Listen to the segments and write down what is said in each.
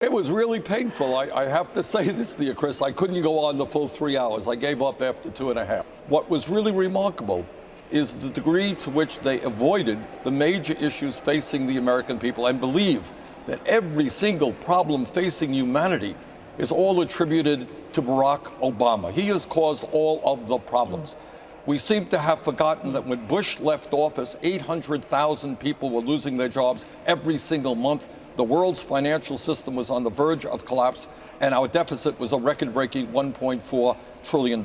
It was really painful. I have to say this to you, Chris. I couldn't go on the full 3 hours. I gave up after 2.5. What was really remarkable is the degree to which they avoided the major issues facing the American people and believe that every single problem facing humanity is all attributed to Barack Obama. He has caused all of the problems. We seem to have forgotten that when Bush left office, 800,000 people were losing their jobs every single month. The world's financial system was on the verge of collapse, and our deficit was a record-breaking $1.4 trillion.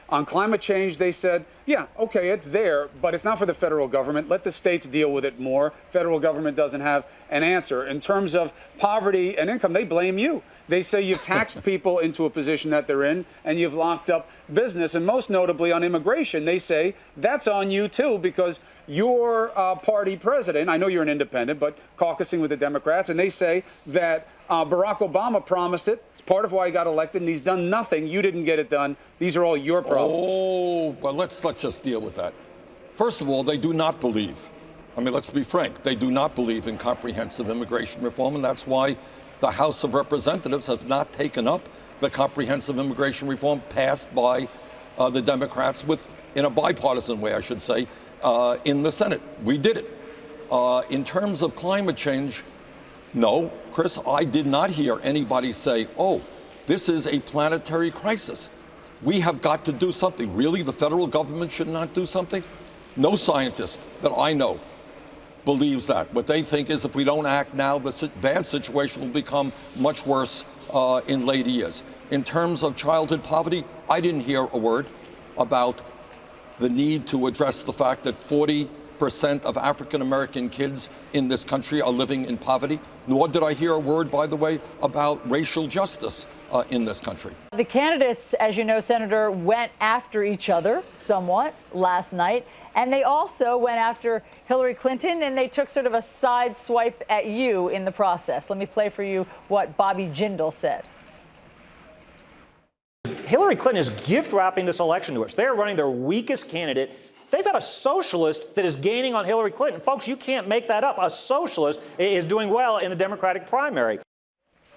On climate change, they said, yeah, okay, it's there, but it's not for the federal government. Let the states deal with it more. Federal government doesn't have an answer. In terms of poverty and income, they blame you. They say you've taxed people into a position that they're in, and you've locked up business. And most notably on immigration, they say that's on you, too, because your party president, I know you're an independent, but caucusing with the Democrats, and they say that Barack Obama promised it. It's part of why he got elected, and he's done nothing. You didn't get it done. These are all your problems. Oh, well, let's just deal with that. First of all, they do not believe. I mean, let's be frank. They do not believe in comprehensive immigration reform, and that's why the House of Representatives has not taken up the comprehensive immigration reform passed by the Democrats in a bipartisan way, I should say, in the Senate. We did it. In terms of climate change, no, Chris, I did not hear anybody say, oh, this is a planetary crisis. We have got to do something. Really, the federal government should not do something? No scientist that I know believes that. What they think is if we don't act now, the bad situation will become much worse in later years. In terms of childhood poverty, I didn't hear a word about the need to address the fact that 40% of African-American kids in this country are living in poverty, nor did I hear a word, by the way, about racial justice in this country. The candidates, as you know, Senator, went after each other somewhat last night, and they also went after Hillary Clinton, and they took sort of a side swipe at you in the process. Let me play for you what Bobby Jindal said. Hillary Clinton is gift-wrapping this election to us. They're running their weakest candidate. They've got a socialist that is gaining on Hillary Clinton. Folks, you can't make that up. A socialist is doing well in the Democratic primary.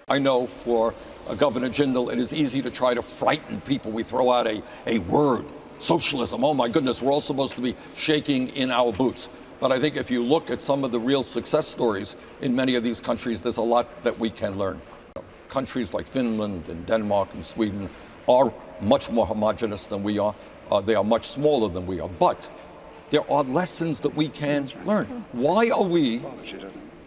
I know for Governor Jindal, it is easy to try to frighten people. We throw out a word, socialism. Oh, my goodness, we're all supposed to be shaking in our boots. But I think if you look at some of the real success stories in many of these countries, there's a lot that we can learn. Countries like Finland and Denmark and Sweden are much more homogenous than we are. They are much smaller than we are. But there are lessons that we can learn. Why are we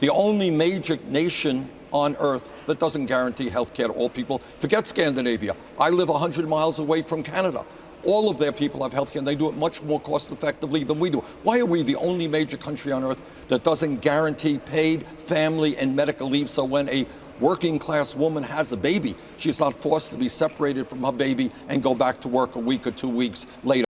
the only major nation on earth that doesn't guarantee health care to all people? Forget Scandinavia. I live 100 miles away from Canada. All of their people have health care, and they do it much more cost effectively than we do. Why are we the only major country on earth that doesn't guarantee paid family and medical leave, so when a working class woman has a baby, she's not forced to be separated from her baby and go back to work a week or 2 weeks later?